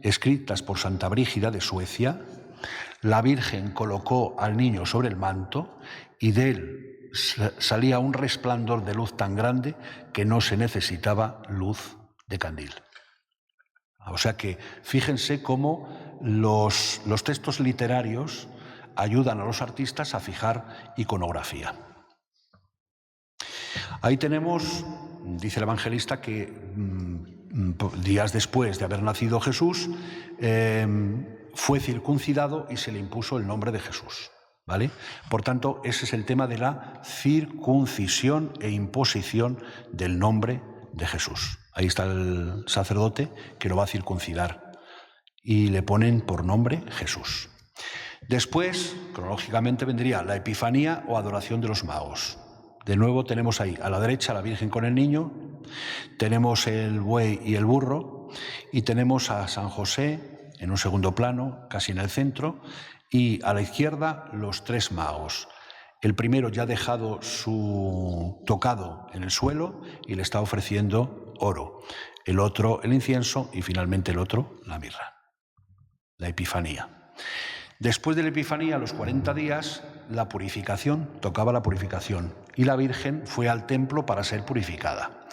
escritas por Santa Brígida de Suecia, la Virgen colocó al niño sobre el manto y de él salía un resplandor de luz tan grande que no se necesitaba luz de candil. O sea que fíjense cómo los textos literarios ayudan a los artistas a fijar iconografía. Ahí tenemos, dice el evangelista, que días después de haber nacido Jesús, fue circuncidado y se le impuso el nombre de Jesús. ¿Vale? Por tanto, ese es el tema de la circuncisión e imposición del nombre de Jesús. Ahí está el sacerdote que lo va a circuncidar y le ponen por nombre Jesús. Después, cronológicamente, vendría la Epifanía o adoración de los magos. De nuevo tenemos ahí a la derecha la Virgen con el niño, tenemos el buey y el burro, y tenemos a San José en un segundo plano, casi en el centro, y a la izquierda los tres magos. El primero ya ha dejado su tocado en el suelo y le está ofreciendo oro. El otro el incienso y finalmente el otro la mirra, la Epifanía. Después de la Epifanía, a los 40 días, la purificación, tocaba la purificación, y la Virgen fue al templo para ser purificada.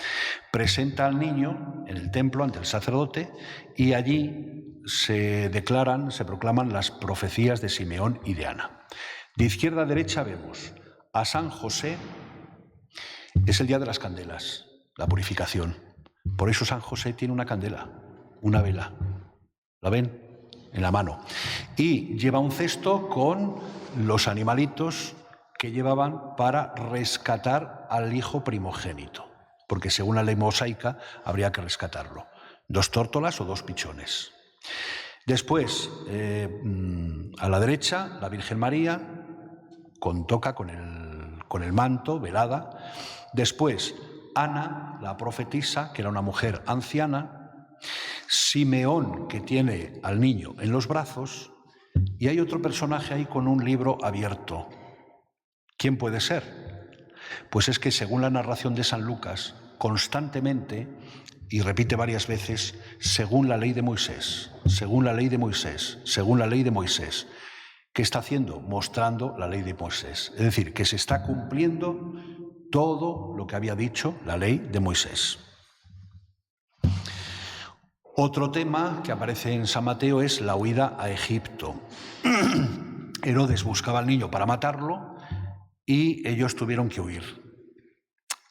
Presenta al niño en el templo ante el sacerdote y allí se declaran, se proclaman las profecías de Simeón y de Ana. De izquierda a derecha vemos a San José, es el día de las candelas, la purificación. Por eso San José tiene una candela, una vela. ¿La ven? En la mano. Y lleva un cesto con los animalitos que llevaban para rescatar al hijo primogénito, porque según la ley mosaica habría que rescatarlo. 2 tórtolas o 2 pichones. Después, a la derecha, la Virgen María, con toca con el manto, velada. Después, Ana, la profetisa, que era una mujer anciana. Simeón, que tiene al niño en los brazos, y hay otro personaje ahí con un libro abierto. ¿Quién puede ser? Pues es que según la narración de San Lucas, constantemente, y repite varias veces, según la ley de Moisés, según la ley de Moisés, según la ley de Moisés. ¿Qué está haciendo? Mostrando la ley de Moisés. Es decir, que se está cumpliendo todo lo que había dicho la ley de Moisés. Otro tema que aparece en San Mateo es la huida a Egipto. Herodes buscaba al niño para matarlo y ellos tuvieron que huir.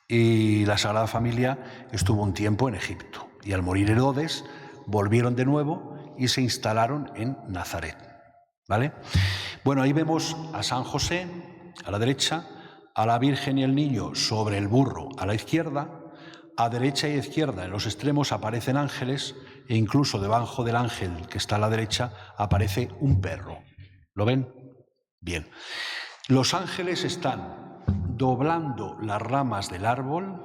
Y la Sagrada Familia estuvo un tiempo en Egipto. Y al morir Herodes, volvieron de nuevo y se instalaron en Nazaret. ¿Vale? Bueno, ahí vemos a San José a la derecha, a la Virgen y el niño sobre el burro a la izquierda. A derecha y izquierda, en los extremos, aparecen ángeles e incluso debajo del ángel que está a la derecha aparece un perro. ¿Lo ven? Bien. Los ángeles están doblando las ramas del árbol.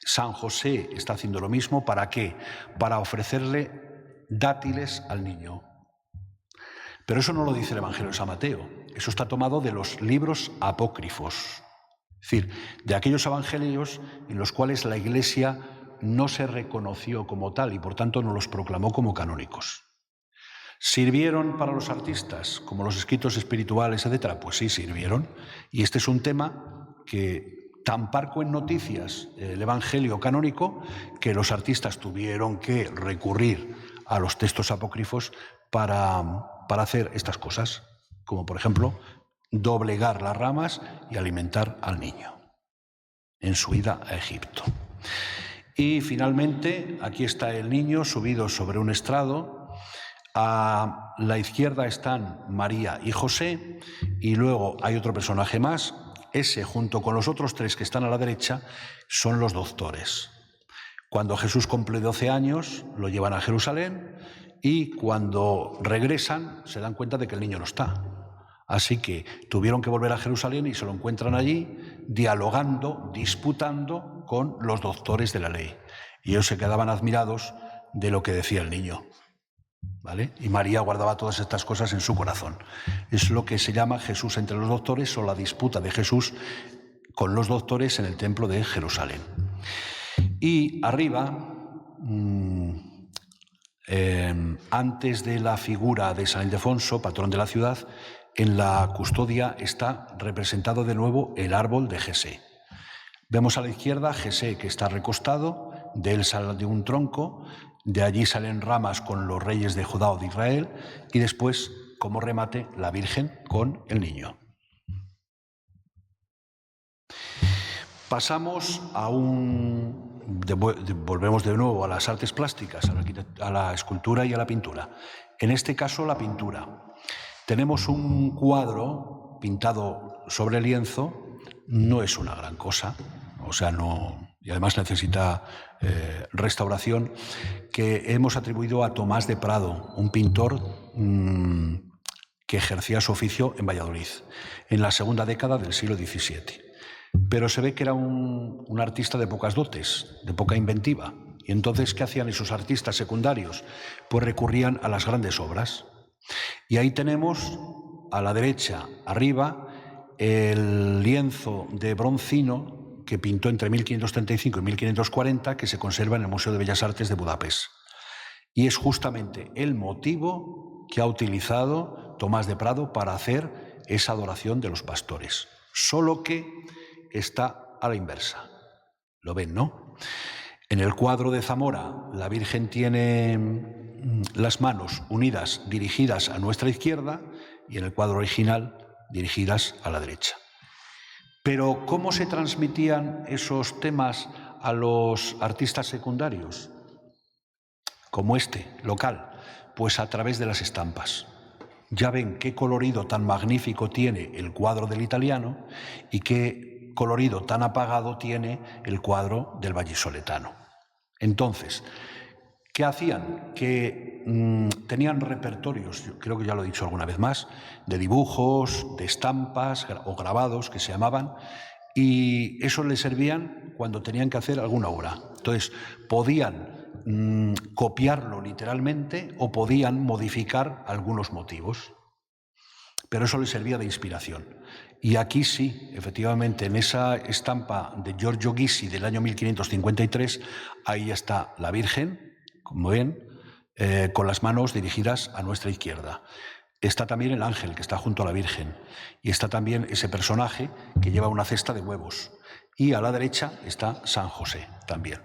San José está haciendo lo mismo. ¿Para qué? Para ofrecerle dátiles al niño. Pero eso no lo dice el Evangelio de San Mateo. Eso está tomado de los libros apócrifos. Es decir, de aquellos evangelios en los cuales la Iglesia no se reconoció como tal y por tanto no los proclamó como canónicos. ¿Sirvieron para los artistas, como los escritos espirituales, etcétera? Pues sí, sirvieron. Y este es un tema que tan parco en noticias el Evangelio canónico que los artistas tuvieron que recurrir a los textos apócrifos para hacer estas cosas, como por ejemplo doblegar las ramas y alimentar al niño en su ida a Egipto. Y finalmente, aquí está el niño subido sobre un estrado. A la izquierda están María y José, y luego hay otro personaje más. Ese, junto con los otros 3 que están a la derecha, son los doctores. Cuando Jesús cumple 12 años, lo llevan a Jerusalén, y cuando regresan se dan cuenta de que el niño no está. Así que tuvieron que volver a Jerusalén y se lo encuentran allí dialogando, disputando con los doctores de la ley. Y ellos se quedaban admirados de lo que decía el niño. ¿Vale? Y María guardaba todas estas cosas en su corazón. Es lo que se llama Jesús entre los doctores, o la disputa de Jesús con los doctores en el templo de Jerusalén. Y arriba, antes de la figura de San Ildefonso, patrón de la ciudad, en la custodia está representado de nuevo el árbol de Jesé. Vemos a la izquierda Jesé, que está recostado, de él sale de un tronco, de allí salen ramas con los reyes de Judá o de Israel, y después, como remate, la Virgen con el niño. Pasamos a volvemos de nuevo a las artes plásticas, a la escultura y a la pintura. En este caso, la pintura. Tenemos un cuadro pintado sobre lienzo, no es una gran cosa, o sea, no, y además necesita restauración, que hemos atribuido a Tomás de Prado, un pintor que ejercía su oficio en Valladolid, en la segunda década del siglo XVII. Pero se ve que era un artista de pocas dotes, de poca inventiva. Y entonces, ¿qué hacían esos artistas secundarios? Pues recurrían a las grandes obras. Y ahí tenemos, a la derecha, arriba, el lienzo de Broncino que pintó entre 1535 y 1540, que se conserva en el Museo de Bellas Artes de Budapest. Y es justamente el motivo que ha utilizado Tomás de Prado para hacer esa adoración de los pastores. Solo que está a la inversa. ¿Lo ven, no? En el cuadro de Zamora, la Virgen tiene las manos unidas, dirigidas a nuestra izquierda, y en el cuadro original, dirigidas a la derecha. Pero, ¿cómo se transmitían esos temas a los artistas secundarios? Como este, local, pues a través de las estampas. Ya ven qué colorido tan magnífico tiene el cuadro del italiano y qué colorido tan apagado tiene el cuadro del vallisoletano. Entonces, ¿qué hacían? Que tenían repertorios, yo creo que ya lo he dicho alguna vez más, de dibujos, de estampas o grabados que se llamaban, y eso les servían cuando tenían que hacer alguna obra. Entonces, podían copiarlo literalmente o podían modificar algunos motivos, pero eso les servía de inspiración. Y aquí sí, efectivamente, en esa estampa de Giorgio Ghisi del año 1553, ahí está la Virgen, como ven, con las manos dirigidas a nuestra izquierda. Está también el ángel que está junto a la Virgen, y está también ese personaje que lleva una cesta de huevos, y a la derecha está San José también.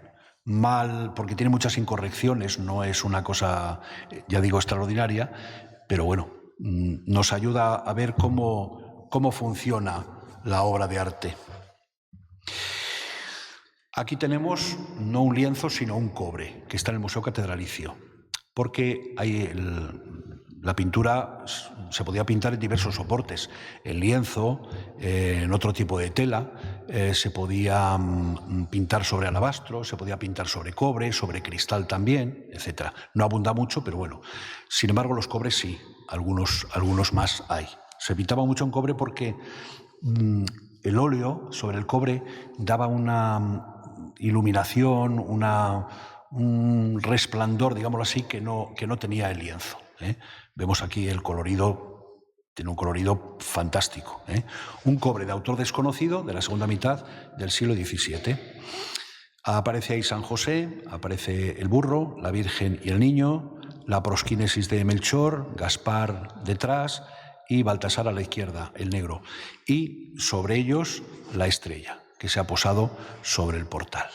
Mal, porque tiene muchas incorrecciones, no es una cosa, ya digo, extraordinaria, pero bueno, nos ayuda a ver cómo funciona la obra de arte. Aquí tenemos no un lienzo, sino un cobre, que está en el Museo Catedralicio, porque hay la pintura se podía pintar en diversos soportes, en lienzo, en otro tipo de tela, se podía pintar sobre alabastro, se podía pintar sobre cobre, sobre cristal también, etc. No abunda mucho, pero bueno. Sin embargo, los cobres sí, algunos más hay. Se pintaba mucho en cobre porque el óleo sobre el cobre daba una iluminación, un resplandor, digámoslo así, que no tenía el lienzo. Vemos aquí el colorido, tiene un colorido fantástico. Un cobre de autor desconocido de la segunda mitad del siglo XVII. Aparece ahí San José, aparece el burro, la Virgen y el niño, la prosquínesis de Melchor, Gaspar detrás y Baltasar a la izquierda, el negro. Y sobre ellos la estrella, que se ha posado sobre el portal.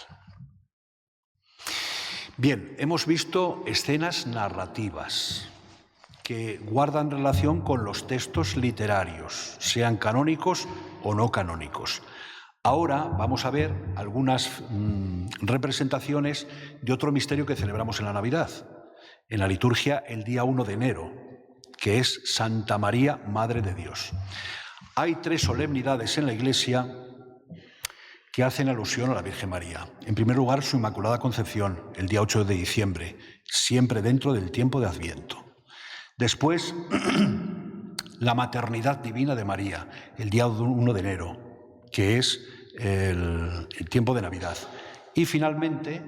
Bien, hemos visto escenas narrativas que guardan relación con los textos literarios, sean canónicos o no canónicos. Ahora vamos a ver algunas representaciones de otro misterio que celebramos en la Navidad, en la liturgia el día 1 de enero, que es Santa María, Madre de Dios. Hay 3 solemnidades en la Iglesia que hacen alusión a la Virgen María. En primer lugar, su Inmaculada Concepción, el día 8 de diciembre, siempre dentro del tiempo de Adviento. Después, la maternidad divina de María, el día 1 de enero, que es el tiempo de Navidad. Y finalmente,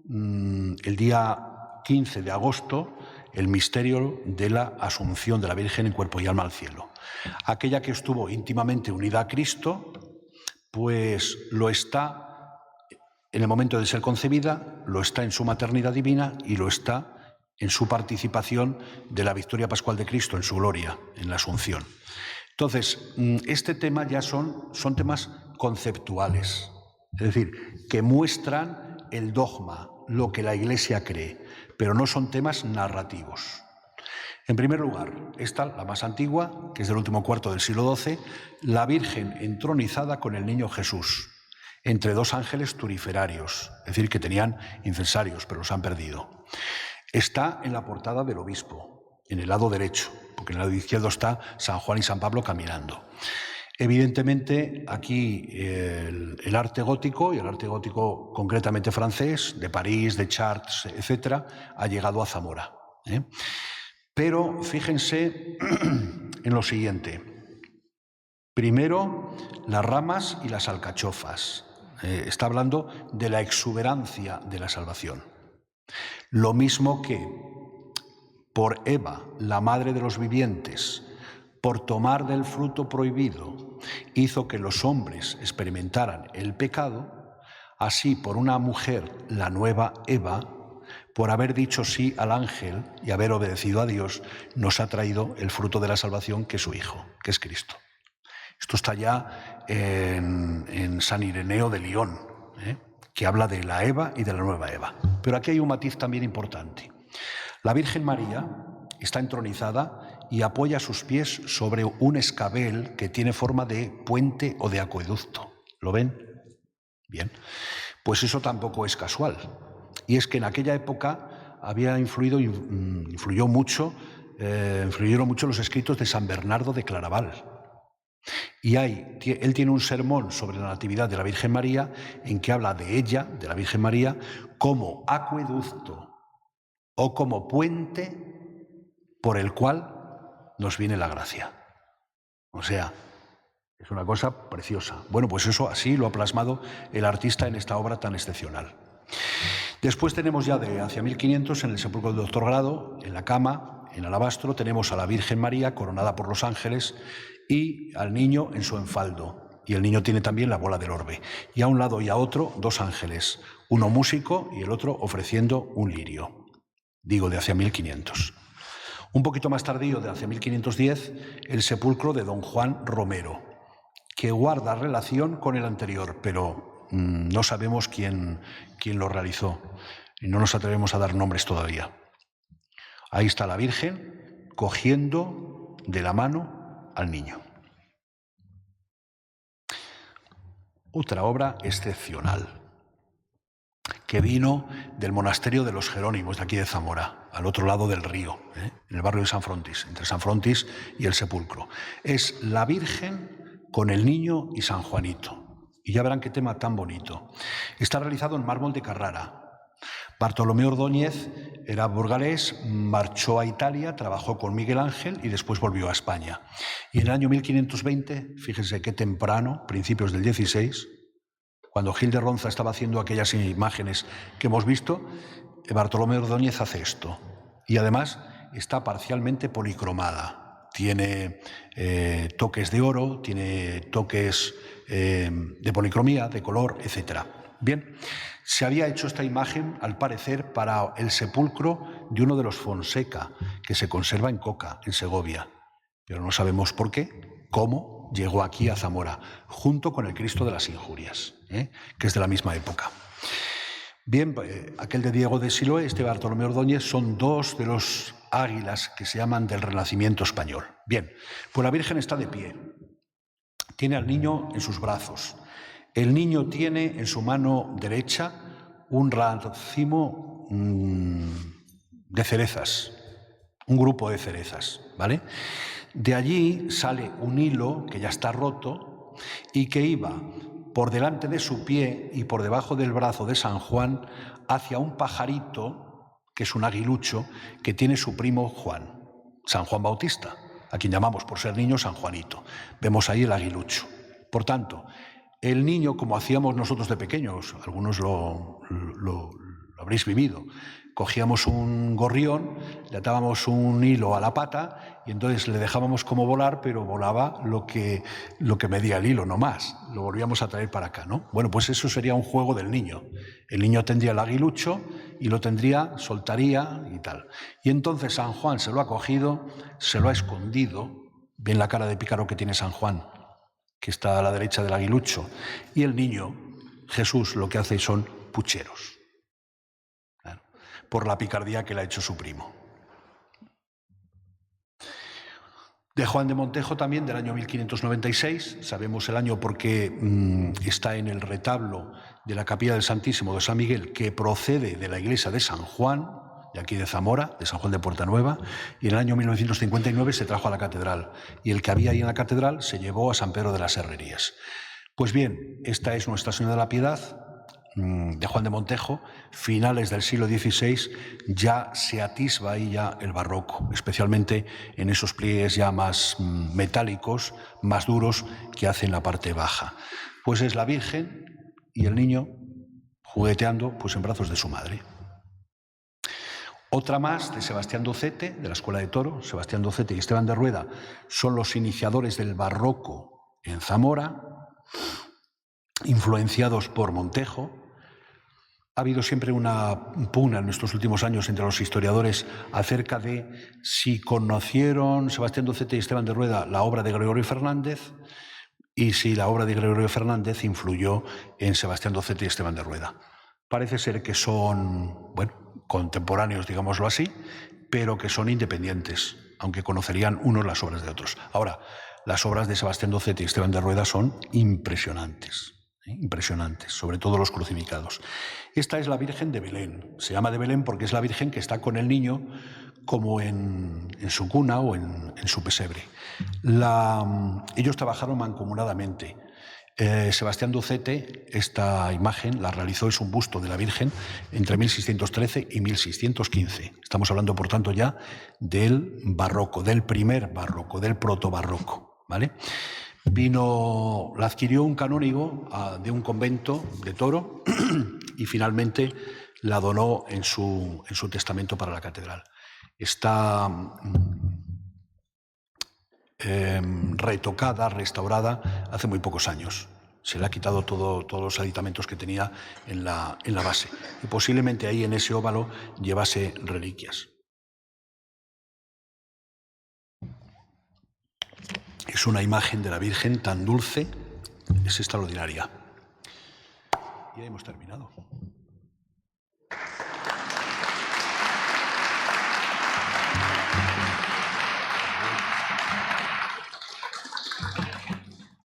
el día 15 de agosto, el misterio de la Asunción de la Virgen en cuerpo y alma al cielo. Aquella que estuvo íntimamente unida a Cristo, pues lo está en el momento de ser concebida, lo está en su maternidad divina y lo está en su participación de la victoria pascual de Cristo, en su gloria, en la Asunción. Entonces, este tema ya son temas conceptuales, es decir, que muestran el dogma, lo que la Iglesia cree, pero no son temas narrativos. En primer lugar, esta, la más antigua, que es del último cuarto del siglo XII, la Virgen entronizada con el niño Jesús, entre 2 ángeles turiferarios, es decir, que tenían incensarios, pero los han perdido. Está en la portada del obispo, en el lado derecho, porque en el lado izquierdo está San Juan y San Pablo caminando. Evidentemente, aquí el arte gótico, y el arte gótico concretamente francés, de París, de Chartres, etc., ha llegado a Zamora. Pero fíjense en lo siguiente. Primero, las ramas y las alcachofas. Está hablando de la exuberancia de la salvación. Lo mismo que por Eva, la madre de los vivientes, por tomar del fruto prohibido, hizo que los hombres experimentaran el pecado, así por una mujer, la nueva Eva, por haber dicho sí al ángel y haber obedecido a Dios, nos ha traído el fruto de la salvación, que es su Hijo, que es Cristo. Esto está ya en San Ireneo de Lyon, que habla de la Eva y de la nueva Eva. Pero aquí hay un matiz también importante. La Virgen María está entronizada y apoya sus pies sobre un escabel que tiene forma de puente o de acueducto. ¿Lo ven? Bien. Pues eso tampoco es casual. Y es que en aquella época influyeron mucho los escritos de San Bernardo de Claraval. Y él tiene un sermón sobre la Natividad de la Virgen María en que habla de ella, de la Virgen María, como acueducto o como puente por el cual nos viene la gracia. O sea, es una cosa preciosa. Bueno, pues eso así lo ha plasmado el artista en esta obra tan excepcional. Después tenemos ya de hacia 1500, en el sepulcro del Doctor Grado, en la cama, en alabastro, tenemos a la Virgen María coronada por los ángeles y al niño en su enfaldo. Y el niño tiene también la bola del orbe. Y a un lado y a otro, dos ángeles, uno músico y el otro ofreciendo un lirio. Digo, de hacia 1500. Un poquito más tardío, de hacia 1510, el sepulcro de don Juan Romero, que guarda relación con el anterior, pero no sabemos quién lo realizó y no nos atrevemos a dar nombres todavía. Ahí está la Virgen cogiendo de la mano al niño. Otra obra excepcional que vino del monasterio de los Jerónimos de aquí de Zamora, al otro lado del río, en el barrio de San Frontis, entre San Frontis y el sepulcro. Es la Virgen con el niño y San Juanito. Y ya verán qué tema tan bonito. Está realizado en mármol de Carrara. Bartolomé Ordóñez era burgalés, marchó a Italia, trabajó con Miguel Ángel y después volvió a España. Y en el año 1520, fíjense qué temprano, principios del 16, cuando Gil de Ronza estaba haciendo aquellas imágenes que hemos visto, Bartolomé Ordóñez hace esto. Y además está parcialmente policromada. Tiene toques de oro, tiene toques de policromía, de color, etc. Bien, se había hecho esta imagen, al parecer, para el sepulcro de uno de los Fonseca, que se conserva en Coca, en Segovia. Pero no sabemos por qué, cómo llegó aquí a Zamora, junto con el Cristo de las Injurias, que es de la misma época. Bien, aquel de Diego de Siloé, este Bartolomé Ordóñez, son dos de los águilas que se llaman del Renacimiento español. Bien, pues la Virgen está de pie, tiene al niño en sus brazos. El niño tiene en su mano derecha un racimo de cerezas, un grupo de cerezas, ¿vale? De allí sale un hilo que ya está roto y que iba por delante de su pie y por debajo del brazo de San Juan hacia un pajarito, que es un aguilucho, que tiene su primo Juan, San Juan Bautista, a quien llamamos por ser niño San Juanito. Vemos ahí el aguilucho. Por tanto, el niño, como hacíamos nosotros de pequeños, algunos lo habréis vivido, cogíamos un gorrión, le atábamos un hilo a la pata y entonces le dejábamos como volar, pero volaba lo que medía el hilo, no más. Lo volvíamos a traer para acá, ¿no? Bueno, pues eso sería un juego del niño. El niño tendría el aguilucho y lo tendría, soltaría y tal. Y entonces San Juan se lo ha cogido, se lo ha escondido. Ven la cara de pícaro que tiene San Juan, que está a la derecha del aguilucho. Y el niño, Jesús, lo que hace son pucheros, por la picardía que le ha hecho su primo. De Juan de Montejo también, del año 1596, sabemos el año porque está en el retablo de la Capilla del Santísimo de San Miguel, que procede de la iglesia de San Juan, de aquí de Zamora, de San Juan de Puerta Nueva, y en el año 1959 se trajo a la catedral, y el que había ahí en la catedral se llevó a San Pedro de las Herrerías. Pues bien, esta es Nuestra Señora de la Piedad, de Juan de Montejo, finales del siglo XVI, ya se atisba ahí ya el barroco, especialmente en esos pliegues ya más metálicos, más duros que hacen la parte baja. Pues es la Virgen y el niño jugueteando pues en brazos de su madre. Otra más de Sebastián Docete, de la Escuela de Toro. Sebastián Docete y Esteban de Rueda son los iniciadores del barroco en Zamora, influenciados por Montejo. Ha habido siempre una pugna en estos últimos años entre los historiadores acerca de si conocieron Sebastián Docete y Esteban de Rueda la obra de Gregorio Fernández y si la obra de Gregorio Fernández influyó en Sebastián Docete y Esteban de Rueda. Parece ser que son, bueno, contemporáneos, digámoslo así, pero que son independientes, aunque conocerían unos las obras de otros. Ahora, las obras de Sebastián Docete y Esteban de Rueda son impresionantes, impresionantes, sobre todo los crucificados. Esta es la Virgen de Belén. Se llama de Belén porque es la Virgen que está con el niño como en su cuna o en su pesebre. Ellos trabajaron mancomunadamente. Sebastián Docete, esta imagen la realizó, es un busto de la Virgen entre 1613 y 1615. Estamos hablando, por tanto, ya del barroco, del primer barroco, del protobarroco, ¿vale? La adquirió un canónigo de un convento de Toro y finalmente la donó en su testamento para la catedral. Está retocada, restaurada hace muy pocos años. Se le ha quitado todos los aditamentos que tenía en la base. Y posiblemente ahí en ese óvalo llevase reliquias. Es una imagen de la Virgen tan dulce, es extraordinaria. Y ya hemos terminado.